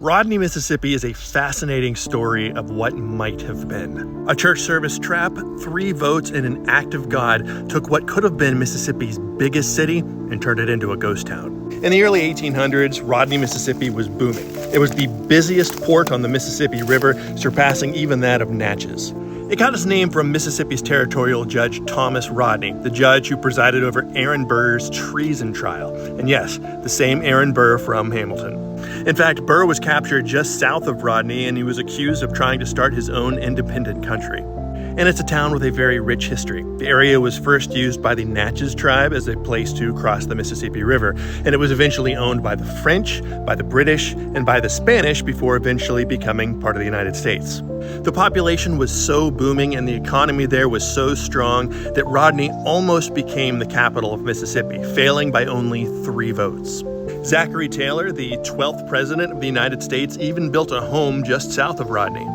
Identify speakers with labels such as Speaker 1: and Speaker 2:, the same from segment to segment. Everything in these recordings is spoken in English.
Speaker 1: Rodney, Mississippi is a fascinating story of what might have been. A church service trap, 3 votes, and an act of God took what could have been Mississippi's biggest city and turned it into a ghost town. In the early 1800s, Rodney, Mississippi was booming. It was the busiest port on the Mississippi River, surpassing even that of Natchez. It got its name from Mississippi's territorial judge Thomas Rodney, the judge who presided over Aaron Burr's treason trial. And yes, the same Aaron Burr from Hamilton. In fact, Burr was captured just south of Rodney, and he was accused of trying to start his own independent country. And it's a town with a very rich history. The area was first used by the Natchez tribe as a place to cross the Mississippi River, and it was eventually owned by the French, by the British, and by the Spanish before eventually becoming part of the United States. The population was so booming and the economy there was so strong that Rodney almost became the capital of Mississippi, failing by only 3 votes. Zachary Taylor, the 12th president of the United States, even built a home just south of Rodney.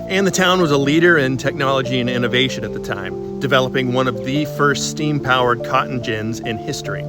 Speaker 1: And the town was a leader in technology and innovation at the time, developing one of the first steam-powered cotton gins in history.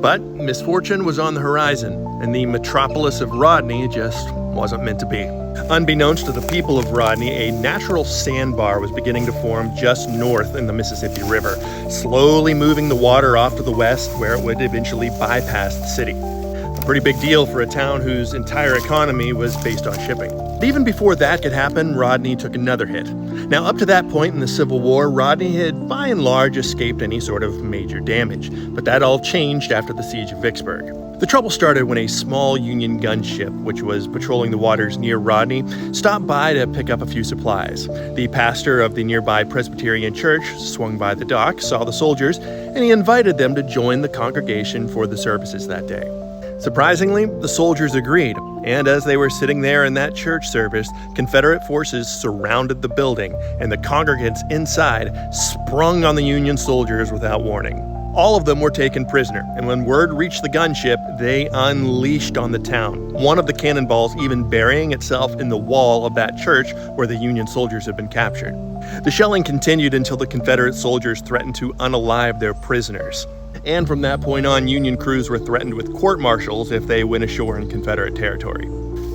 Speaker 1: But misfortune was on the horizon, and the metropolis of Rodney just wasn't meant to be. Unbeknownst to the people of Rodney, a natural sandbar was beginning to form just north in the Mississippi River, slowly moving the water off to the west where it would eventually bypass the city. A pretty big deal for a town whose entire economy was based on shipping. But even before that could happen, Rodney took another hit. Now, up to that point in the Civil War, Rodney had by and large escaped any sort of major damage, but that all changed after the siege of Vicksburg. The trouble started when a small Union gunship, which was patrolling the waters near Rodney, stopped by to pick up a few supplies. The pastor of the nearby Presbyterian church swung by the dock, saw the soldiers, and he invited them to join the congregation for the services that day. Surprisingly, the soldiers agreed, and as they were sitting there in that church service, Confederate forces surrounded the building, and the congregants inside sprung on the Union soldiers without warning. All of them were taken prisoner, and when word reached the gunship, they unleashed on the town, one of the cannonballs even burying itself in the wall of that church where the Union soldiers had been captured. The shelling continued until the Confederate soldiers threatened to unalive their prisoners. And from that point on, Union crews were threatened with court-martials if they went ashore in Confederate territory.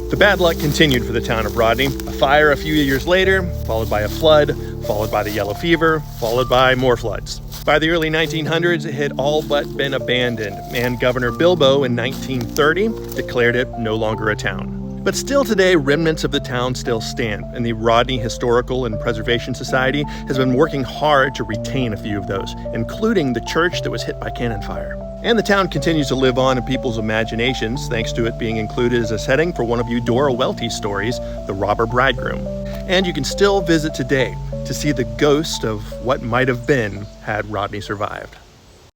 Speaker 1: The bad luck continued for the town of Rodney. A fire a few years later, followed by a flood, followed by the yellow fever, followed by more floods. By the early 1900s, it had all but been abandoned, and Governor Bilbo in 1930 declared it no longer a town. But still today, remnants of the town still stand, and the Rodney Historical and Preservation Society has been working hard to retain a few of those, including the church that was hit by cannon fire. And the town continues to live on in people's imaginations, thanks to it being included as a setting for one of Eudora Welty's stories, The Robber Bridegroom. And you can still visit today to see the ghost of what might have been had Rodney survived.